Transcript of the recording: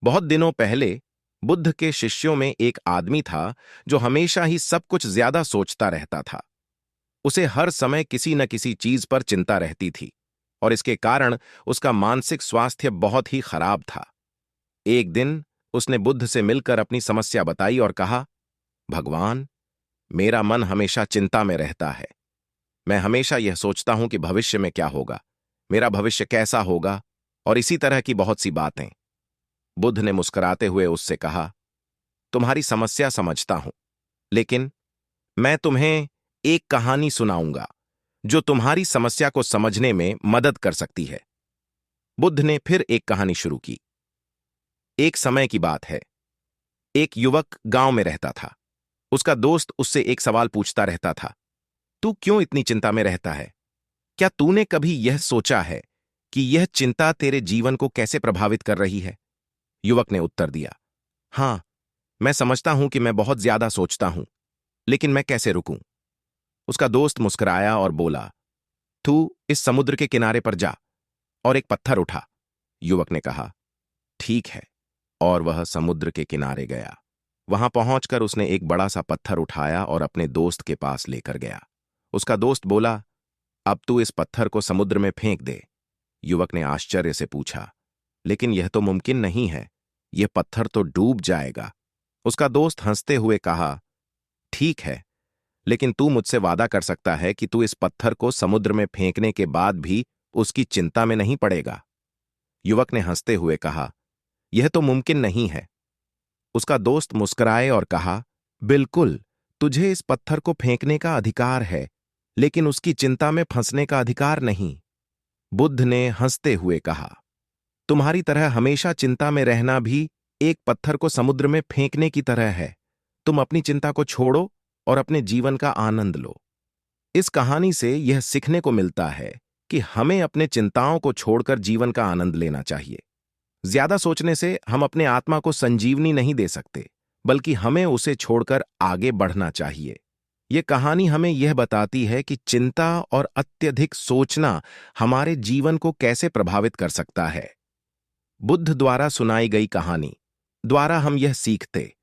बहुत दिनों पहले बुद्ध के शिष्यों में एक आदमी था जो हमेशा ही सब कुछ ज्यादा सोचता रहता था। उसे हर समय किसी न किसी चीज पर चिंता रहती थी और इसके कारण उसका मानसिक स्वास्थ्य बहुत ही खराब था। एक दिन उसने बुद्ध से मिलकर अपनी समस्या बताई और कहा, भगवान, मेरा मन हमेशा चिंता में रहता है। मैं हमेशा यह सोचता हूं कि भविष्य में क्या होगा, मेरा भविष्य कैसा होगा, और इसी तरह की बहुत सी बातें। बुद्ध ने मुस्कुराते हुए उससे कहा, तुम्हारी समस्या समझता हूं, लेकिन मैं तुम्हें एक कहानी सुनाऊंगा जो तुम्हारी समस्या को समझने में मदद कर सकती है। बुद्ध ने फिर एक कहानी शुरू की। एक समय की बात है। एक युवक गांव में रहता था। उसका दोस्त उससे एक सवाल पूछता रहता था, तू क्यों इतनी चिंता में रहता है? क्या तूने कभी यह सोचा है कि यह चिंता तेरे जीवन को कैसे प्रभावित कर रही है? युवक ने उत्तर दिया, हां, मैं समझता हूं कि मैं बहुत ज्यादा सोचता हूं, लेकिन मैं कैसे रुकूं? उसका दोस्त मुस्कुराया और बोला, तू इस समुद्र के किनारे पर जा और एक पत्थर उठा। युवक ने कहा, ठीक है, और वह समुद्र के किनारे गया। वहां पहुंचकर उसने एक बड़ा सा पत्थर उठाया और अपने दोस्त के पास लेकर गया। उसका दोस्त बोला, अब तू इस पत्थर को समुद्र में फेंक दे। युवक ने आश्चर्य से पूछा, लेकिन यह तो मुमकिन नहीं है, यह पत्थर तो डूब जाएगा। उसका दोस्त हंसते हुए कहा, ठीक है, लेकिन तू मुझसे वादा कर सकता है कि तू इस पत्थर को समुद्र में फेंकने के बाद भी उसकी चिंता में नहीं पड़ेगा? युवक ने हंसते हुए कहा, यह तो मुमकिन नहीं है। उसका दोस्त मुस्कुराए और कहा, बिल्कुल, तुझे इस पत्थर को फेंकने का अधिकार है, लेकिन उसकी चिंता में फंसने का अधिकार नहीं। बुद्ध ने हंसते हुए कहा, तुम्हारी तरह हमेशा चिंता में रहना भी एक पत्थर को समुद्र में फेंकने की तरह है। तुम अपनी चिंता को छोड़ो और अपने जीवन का आनंद लो। इस कहानी से यह सीखने को मिलता है कि हमें अपने चिंताओं को छोड़कर जीवन का आनंद लेना चाहिए। ज्यादा सोचने से हम अपने आत्मा को संजीवनी नहीं दे सकते, बल्कि हमें उसे छोड़कर आगे बढ़ना चाहिए। यह कहानी हमें यह बताती है कि चिंता और अत्यधिक सोचना हमारे जीवन को कैसे प्रभावित कर सकता है। बुद्ध द्वारा सुनाई गई कहानी द्वारा हम यह सीखते